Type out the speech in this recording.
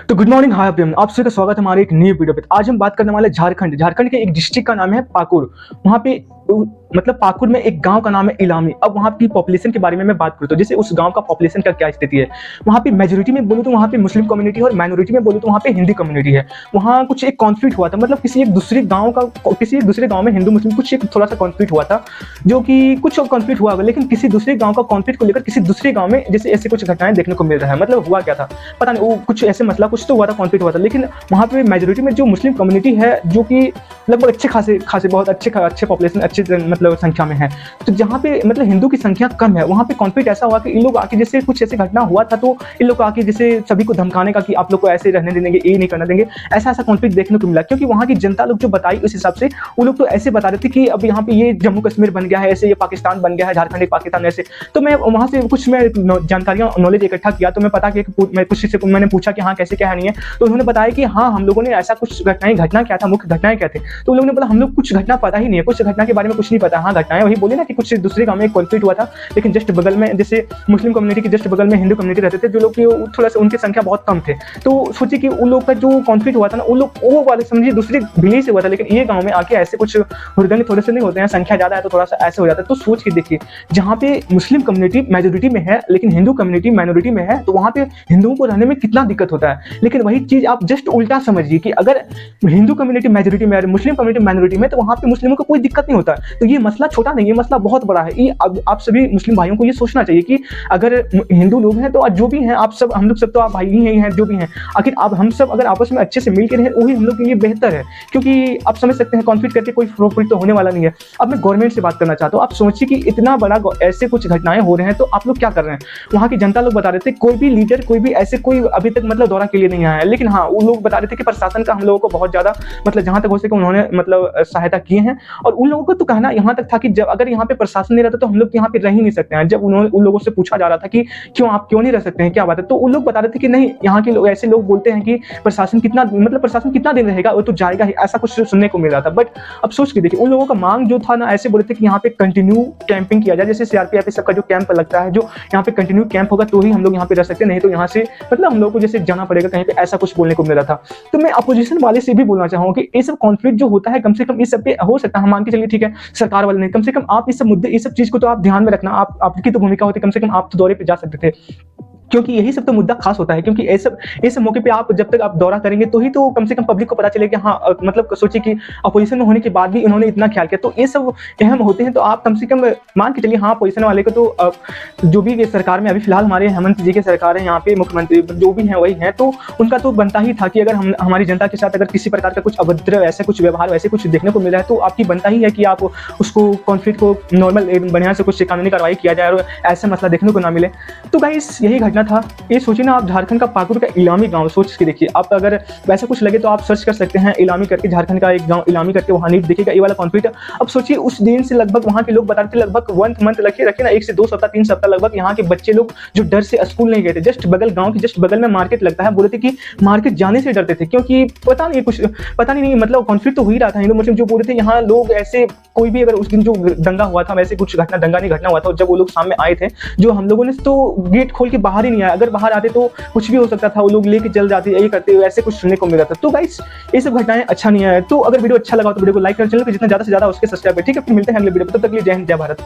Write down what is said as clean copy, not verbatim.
तो good morning, hi everyone, आप सभी का स्वागत है हमारे एक नई वीडियो पे। आज हम बात करने वाले झारखंड के एक डिस्ट्रिक्ट का नाम है पाकुर। वहाँ पे मतलब पाकुर में एक गांव का नाम है इलामी। अब वहाँ की पॉपुलेशन के बारे में मैं बात करूँ तो जैसे उस गांव का पॉपुलेशन का क्या स्थिति है। वहाँ पे मेजोरिटी में बोलूँ तो वहाँ पे मुस्लिम कम्युनिटी है और माइनॉरिटी में बोलूँ तो वहाँ पे हिंदी कम्युनिटी है। वहाँ कुछ एक कॉन्फ्लिक्ट हुआ था, मतलब किसी एक दूसरे गाँव में हिंदू मुस्लिम कुछ एक थोड़ा सा कॉन्फ्लिक्ट हुआ था, जो कि कुछ कॉन्फ्लिक्ट हुआ, लेकिन किसी दूसरे गाँव का कॉन्फ्लिक्ट को लेकर किसी दूसरे गाँव में जैसे ऐसे कुछ घटनाएं देखने को मिल रहा है। मतलब हुआ क्या था पता नहीं, वो कुछ ऐसे मसला कुछ तो हुआ था, कॉन्फ्लिक्ट हुआ था, लेकिन वहाँ पे मेजोरिटी में जो मुस्लिम कम्युनिटी है जो कि लगभग अच्छे खासे बहुत अच्छे पॉपुलेशन अच्छे मतलब संख्या में है। तो जहाँ पे मतलब हिंदू की संख्या कम है वहाँ पे कॉन्फ्लिक्ट ऐसा हुआ कि इन लोग आके जैसे कुछ ऐसे घटना हुआ था तो इन लोग आके जैसे सभी को धमकाने का कि आप लोग को ऐसे रहने देंगे, ये नहीं करना देंगे, ऐसा कॉन्फ्लिक्ट देखने को मिला। क्योंकि वहाँ की जनता लोग जो बताई उस हिसाब से वो लोग तो ऐसे बता रहे थे कि अब यहाँ पे ये जम्मू कश्मीर बन गया है, ऐसे ये पाकिस्तान बन गया है, झारखंड एक पाकिस्तान ऐसे। तो मैं वहाँ से कुछ मैं जानकारियाँ नॉलेज इकट्ठा किया तो मैं पता कि मैं कुछ से मैंने पूछा कि हाँ कैसे क्या है नहीं है। तो उन्होंने बताया कि हाँ हम लोगों ने ऐसा कुछ घटना क्या था, मुख्य घटनाएं क्या थे। तो उन लोगों ने बोला हम लोग कुछ घटना पता ही नहीं है, कुछ घटना के बारे में कुछ नहीं पता। हाँ घटनाएं वही बोले ना कि कुछ दूसरे गांव में एक कॉन्फ्लिक्ट हुआ था, लेकिन जस्ट बगल में जैसे मुस्लिम कम्युनिटी के जस्ट बगल में हिंदू कम्युनिटी रहते थे, जो लोग थोड़ा सा उनकी संख्या बहुत कम थे। तो सोचिए कि उन लोग का जो कॉन्फ्लिक्ट हुआ था ना, उन लोग वो वाले समझिए दूसरे विलेज से हुआ था, लेकिन ये गाँव में आके ऐसे कुछ हुड़दंग थोड़े से नहीं होते हैं, संख्या ज्यादा है तो थोड़ा सा ऐसे हो जाता है। तो सोच के देखिए, जहाँ पे मुस्लिम कम्युनिटी मेजोरिटी में है लेकिन हिंदू कम्युनिटी माइनॉरिटी में है, तो वहाँ पे हिंदुओं को रहने में कितना दिक्कत होता है। लेकिन वही चीज आप जस्ट उल्टा समझिए कि अगर हिंदू कम्युनिटी मेजोरिटी में है, मुस्लिम कम्युनिटी माइनॉरिटी में, तो वहाँ पे मुस्लिमों को कोई दिक्कत नहीं होता। तो ये मसला छोटा नहीं, ये मसला बहुत बड़ा है। ये आप सभी मुस्लिम भाइयों को ये सोचना चाहिए कि अगर हिंदू लोग हैं तो जो भी हैं आप सब, हम लोग सब तो आप भाई ही हैं जो भी हैं, आखिर आप हम सब अगर आपस में अच्छे से मिल के रहें वही हम लोग के लिए बेहतर है। क्योंकि आप समझ सकते हैं कॉन्फ्लिक्ट करके कोई प्रॉफिट तो होने वाला नहीं है। अब मैं गवर्नमेंट से बात करना चाहता हूँ। आप सोचिए कि इतना बड़ा ऐसे कुछ घटनाएं हो रहे हैं तो आप लोग क्या कर रहे हैं। वहाँ की जनता लोग बता रहे थे कोई भी लीडर कोई भी ऐसे कोई अभी तक मतलब दौरा के लिए नहीं आया है, लेकिन हाँ वो लोग बता रहे थे कि प्रशासन का हम लोगों को बहुत ज्यादा मतलब जहां तक हो सके उन्होंने मतलब सहायता की है। और उन लोगों का तो कहना यहाँ तक था कि जब अगर यहाँ पे प्रशासन नहीं रहता तो हम लोग यहाँ पे रह ही नहीं सकते हैं। जब उन्होंने उन लोगों से पूछा जा रहा था कि क्यों नहीं रह सकते हैं, क्या बात है, तो उन लोग बता रहे थे कि नहीं, यहाँ के लोग ऐसे लोग बोलते हैं कि प्रशासन कितना दिन रहेगा, वो तो जाएगा ही, ऐसा कुछ सुनने को मिल रहा था। बट अब सोच के देखिए, उन लोगों का मांग जो था ना, ऐसे बोले थे कि यहाँ पे कंटिन्यू कैंपिंग किया जाए, जैसे सीआरपीएफ सबका जो कैंप लगता है, जो यहाँ पे कंटिन्यू कैंप होगा तो ही हम लोग यहाँ पे रह सकते हैं, नहीं तो यहाँ से मतलब हम लोग को जैसे जाना पड़ेगा कहीं पे, ऐसा कुछ बोलने को मिल रहा था। तो मैं अपोजिशन वाले से भी बोलना चाहूंगा कि ये सब कॉन्फ्लिक्ट जो होता है कम से कम इस सब पे हो सकता है, हम मान के चलिए ठीक है सरकार वाले नहीं, कम से कम आप इस सब मुद्दे इस सब चीज को तो आप ध्यान में रखना, आपकी तो भूमिका होती, कम से कम आप तो दौरे पे जा सकते थे। क्योंकि यही सब तो मुद्दा खास होता है। क्योंकि ये सब मौके पे आप जब तक आप दौरा करेंगे तो ही तो कम से कम पब्लिक को पता चले कि हाँ मतलब सोचिए कि अपोजिशन में होने के बाद भी इन्होंने इतना ख्याल किया, तो ये सब अहम होते हैं। तो आप कम से कम मान के चलिए हाँ अपोजिशन वाले को तो जो भी सरकार में अभी फिलहाल हमारे हेमंत जी की सरकार है, यहाँ पे मुख्यमंत्री जो भी हैं वही हैं, तो उनका तो बनता ही था कि अगर हम हमारी जनता के साथ अगर किसी प्रकार का कुछ अभद्र ऐसे कुछ व्यवहार वैसे कुछ देखने को मिला है तो आपकी बनता ही है कि आप उसको कॉन्फ्लिक्ट को नॉर्मल बढ़िया से कुछ कानूनी कार्रवाई किया जाए और ऐसा मसला देखने को ना मिले। तो गाइस यही घटना था। ये सोचिए ना, आप झारखंड का पाकुर का इलामी गांव सोच के देखिए। आप अगर वैसा कुछ लगे तो आप सर्च कर सकते हैं इलामी करके, झारखंड का एक गांव इलामी करके, वहां नीट देखिएगा ये वाला कॉन्फ्लिक्ट। अब सोचिए उस दिन से लगभग वहां के लोग बता रहे थे लगभग 1 मंथ रखे ना, 1 से 2 सप्ताह 3 सप्ताह लगभग यहाँ के बच्चे लोग जो डर से स्कूल नहीं गए थे। जस्ट बगल गाँव के जस्ट बगल में मार्केट लगता है, बोले थे कि मार्केट जाने से डरते थे क्योंकि पता नहीं मतलब कॉन्फ्लिक्ट तो हो ही रहा था। हिंदू मुस्लिम जो बोल रहे थे यहाँ लोग ऐसे कोई भी अगर उस दिन जो दंगा हुआ था वैसे कुछ दंगा नहीं घटना हुआ था, जब वो लोग सामने आए थे जो हम लोगों ने तो गेट खोल के बाहर ही नहीं आया, अगर बाहर आते तो कुछ भी हो सकता था, वो लोग लेके चल जाते, ये करते हुए ऐसे कुछ सुनने को मिला था। तो गाइस ये सब घटनाएं अच्छा नहीं है। तो अगर वीडियो अच्छा लगा तो वीडियो को लाइक कर, चैनल को जितना ज्यादा से ज्यादा उसके सब्सक्राइब करें। ठीक है, फिर मिलते हैं अगले वीडियो में, तब तक के लिए जय हिंद जय भारत।